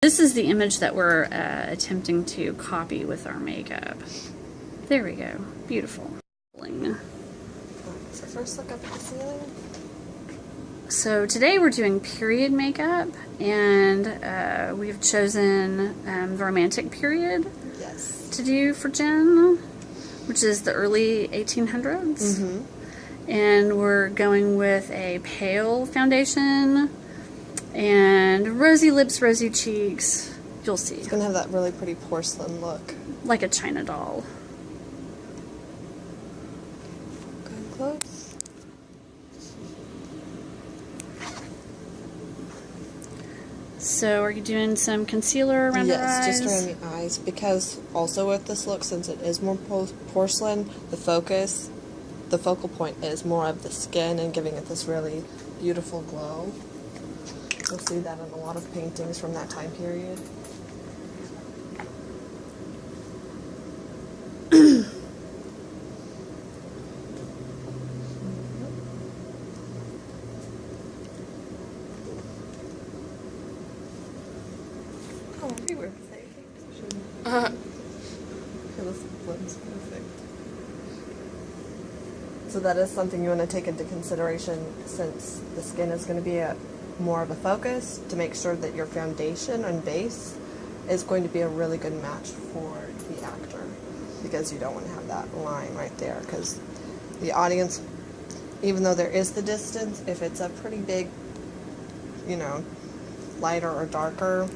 This is the image that we're attempting to copy with our makeup. There we go. Beautiful. So first look up at the ceiling. So today we're doing period makeup, and we've chosen the romantic period to do for Jen, which is the early 1800s. And we're going with a pale foundation and rosy lips, rosy cheeks. You'll see. It's going to have that really pretty porcelain look. Like a China doll. Going close. So are you doing some concealer around your eyes? Yes, just around the eyes, because also with this look, since it is more porcelain, the focal point is more of the skin and giving it this really beautiful glow. You'll see that in a lot of paintings from that time period. Oh, we were saying this blends perfect. So that is something you want to take into consideration, since the skin is going to be more of a focus, to make sure that your foundation and base is going to be a really good match for the actor, because you don't want to have that line right there, because the audience, even though there is the distance, if it's a pretty big, you know, lighter or darker,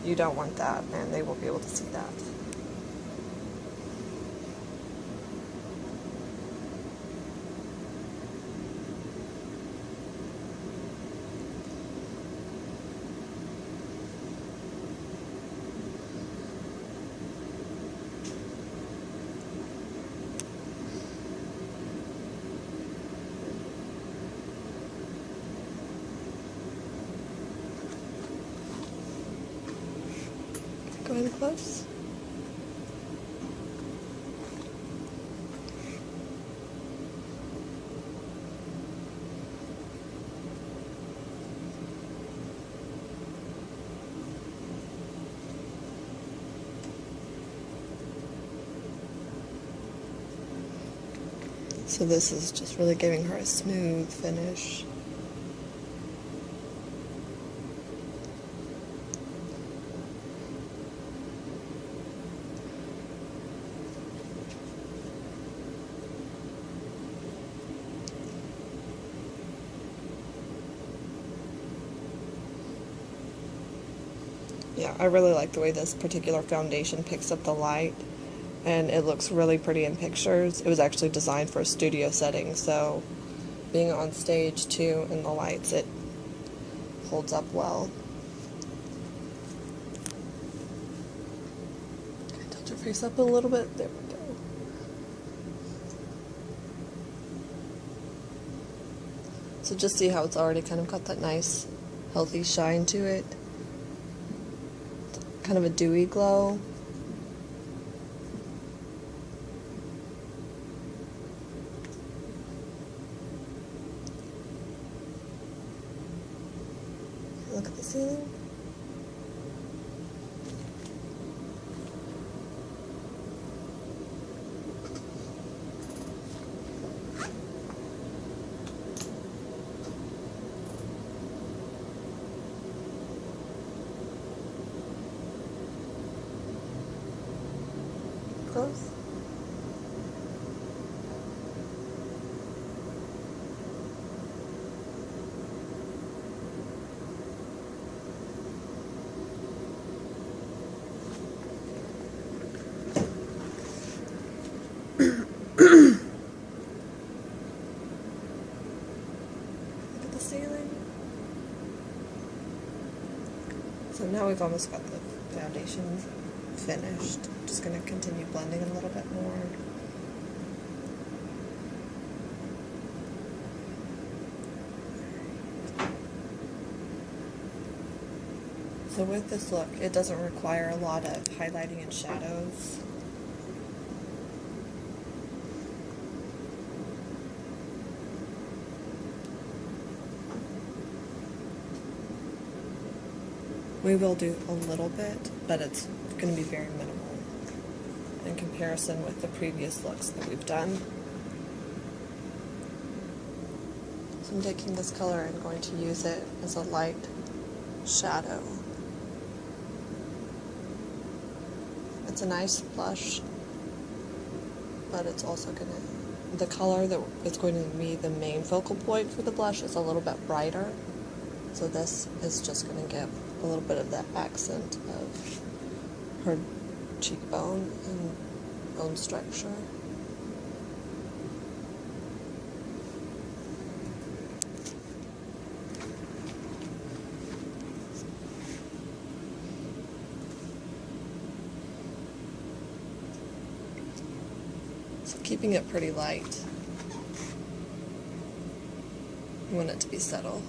you don't want that, and they won't be able to see that. Going close. So this is just really giving her a smooth finish. Yeah, I really like the way this particular foundation picks up the light, and it looks really pretty in pictures. It was actually designed for a studio setting, so being on stage too in the lights, it holds up well. Can I tilt your face up a little bit? There we go. So just see how it's already kind of got that nice, healthy shine to it. Kind of a dewy glow. Look at the ceiling. Close. Look at the ceiling. So now we've almost got the foundation finished. Just going to continue blending a little bit more. So with this look, it doesn't require a lot of highlighting and shadows. We will do a little bit, but it's going to be very minimal in comparison with the previous looks that we've done. So I'm taking this color and going to use it as a light shadow. It's a nice blush, but it's also going to, the color that is going to be the main focal point for the blush is a little bit brighter. So this is just going to give a little bit of that accent of her cheekbone and bone structure. So keeping it pretty light. You want it to be subtle.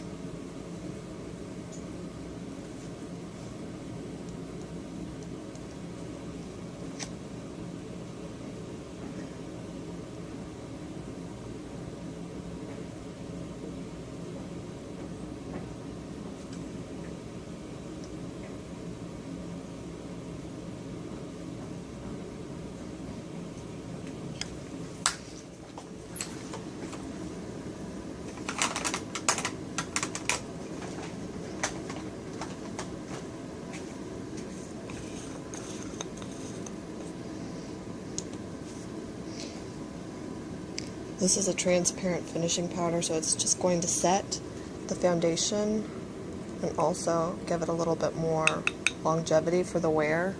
This is a transparent finishing powder, so it's just going to set the foundation and also give it a little bit more longevity for the wear.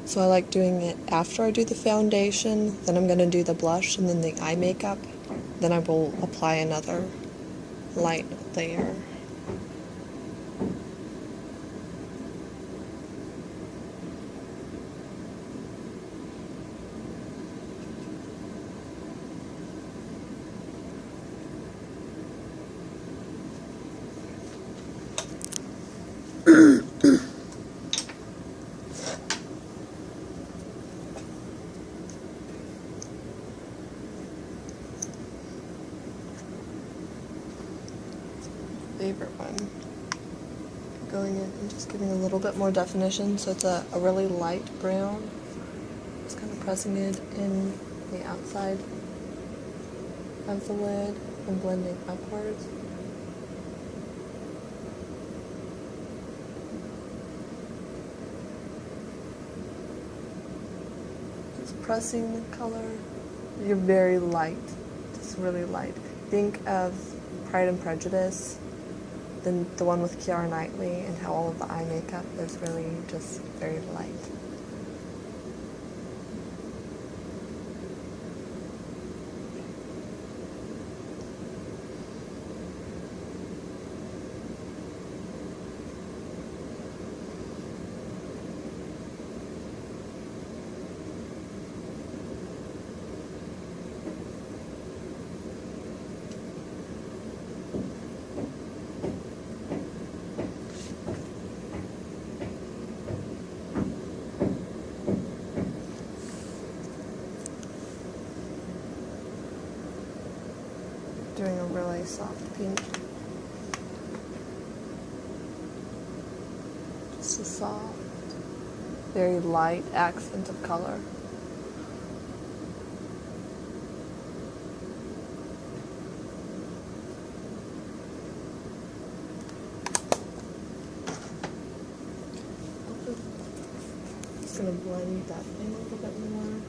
So I like doing it after I do the foundation, then I'm going to do the blush and then the eye makeup. Then I will apply another light layer. Favorite one. Going in and just giving a little bit more definition, so it's a really light brown. Just kind of pressing it in the outside of the lid and blending upwards. Just pressing the color. You're very light, just really light. Think of Pride and Prejudice, then the one with Keira Knightley, and how all of the eye makeup is really just very light. Doing a really soft pink. Just a soft, very light accent of color. Just gonna blend that in a little bit more.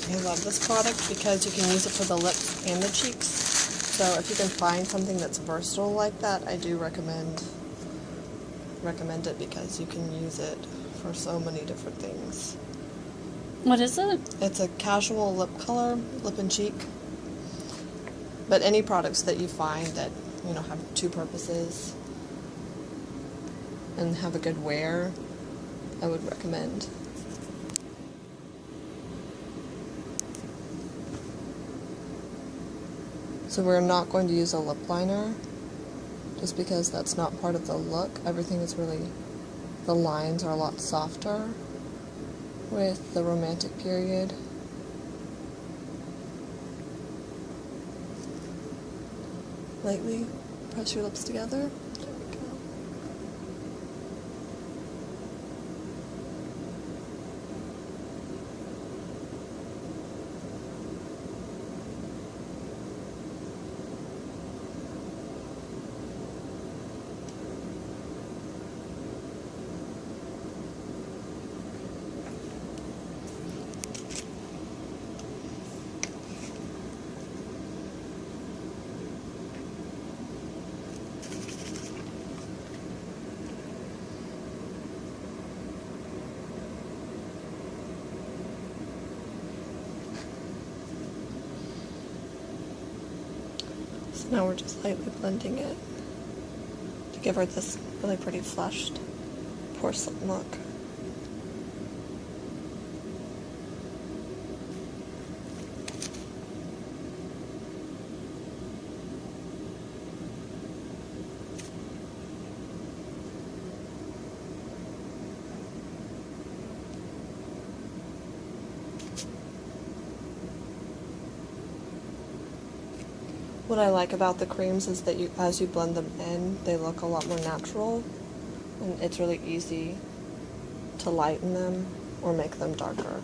I love this product because you can use it for the lips and the cheeks. So if you can find something that's versatile like that, I do recommend it because you can use it for so many different things. What is it? It's a casual lip color, lip and cheek. But any products that you find that, you know, have two purposes and have a good wear, I would recommend. So we're not going to use a lip liner, just because that's not part of the look. Everything is really, the lines are a lot softer with the romantic period. Lightly press your lips together. There we go. So now we're just lightly blending it to give her this really pretty flushed porcelain look. What I like about the creams is that as you blend them in, they look a lot more natural, and it's really easy to lighten them or make them darker.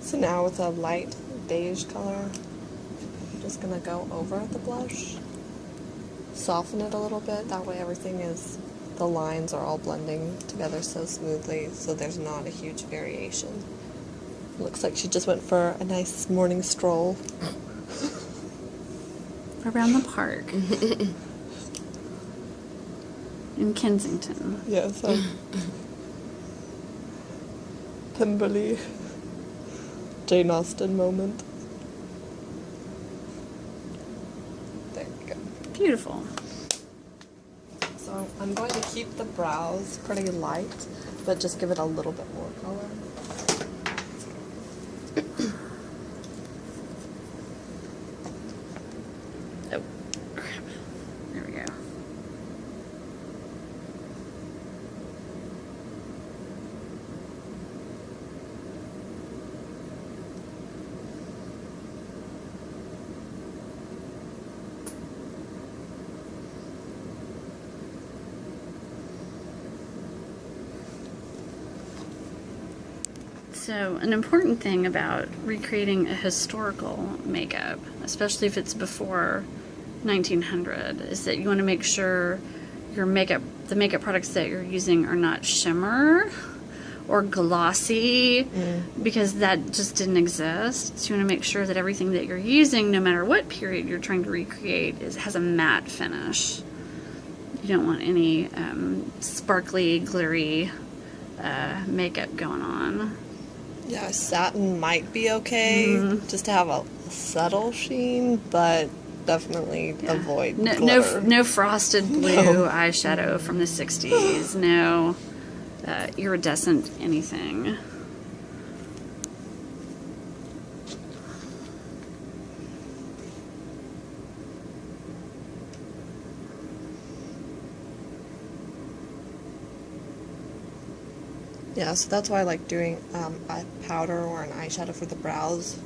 So now with a light beige color, I'm just going to go over the blush. Soften it a little bit, that way everything is, the lines are all blending together so smoothly, so there's not a huge variation. Looks like she just went for a nice morning stroll. Around the park. In Kensington. Yes, Pemberley, Jane Austen moment. There we go. Beautiful. So I'm going to keep the brows pretty light, but just give it a little bit more color. Oh, crap. There we go. So, an important thing about recreating a historical makeup, especially if it's before 1900, is that you want to make sure your makeup, the makeup products that you're using are not shimmer or glossy, because that just didn't exist. So you want to make sure that everything that you're using, no matter what period you're trying to recreate, has a matte finish. You don't want any sparkly, glittery makeup going on. Yeah, satin might be okay, just to have a subtle sheen, but definitely avoid glitter. No frosted blue eyeshadow from the 60s. No iridescent anything. Yeah, so that's why I like doing a powder or an eyeshadow for the brows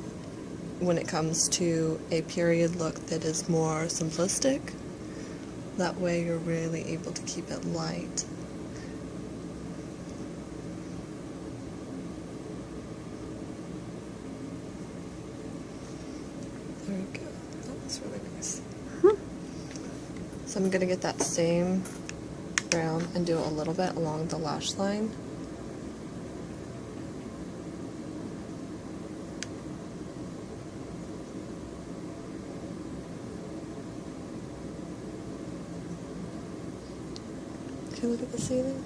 when it comes to a period look that is more simplistic. That way you're really able to keep it light. There we go. That looks really nice. So I'm going to get that same brown and do a little bit along the lash line. Okay, look at the ceiling.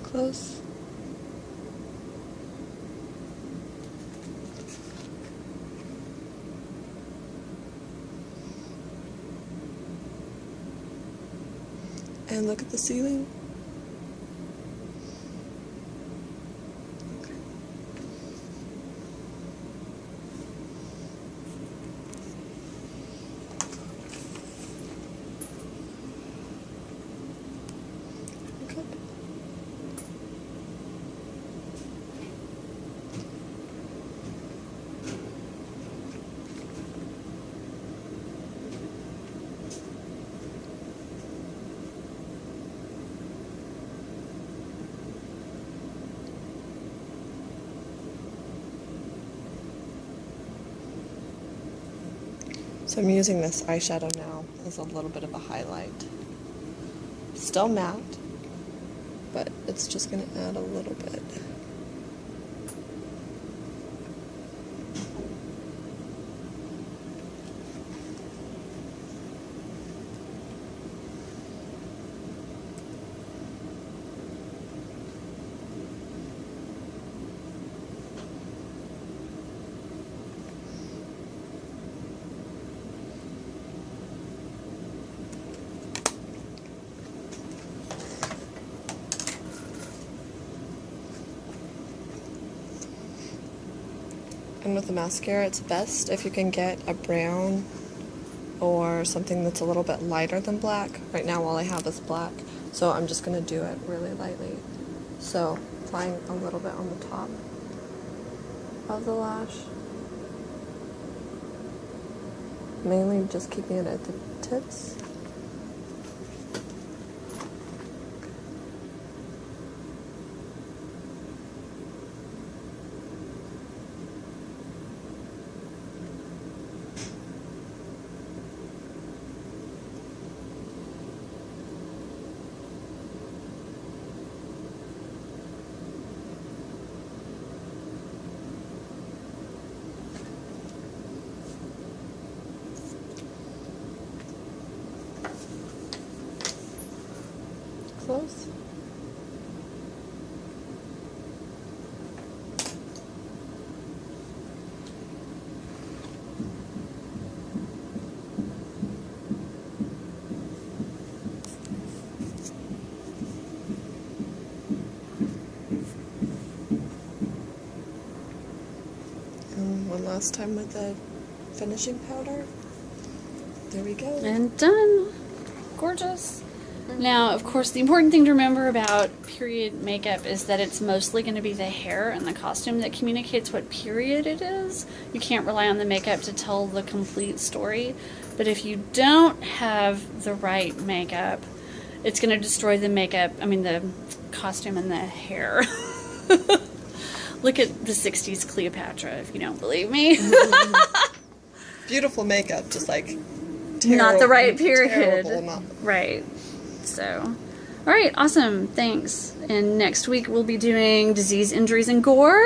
Close. And look at the ceiling. Okay. So I'm using this eyeshadow now as a little bit of a highlight. Still matte, but it's just going to add a little bit. And with the mascara, it's best if you can get a brown or something that's a little bit lighter than black. Right now all I have is black, so I'm just going to do it really lightly. So applying a little bit on the top of the lash. Mainly just keeping it at the tips. Close. And one last time with the finishing powder. There we go. And done. Gorgeous. Now, of course, the important thing to remember about period makeup is that it's mostly going to be the hair and the costume that communicates what period it is. You can't rely on the makeup to tell the complete story. But if you don't have the right makeup, it's going to destroy the the costume and the hair. Look at the 60s Cleopatra, if you don't believe me. Beautiful makeup, just like not the right period. Terrible, right. So, all right, awesome. Thanks. And next week we'll be doing disease, injuries, and gore.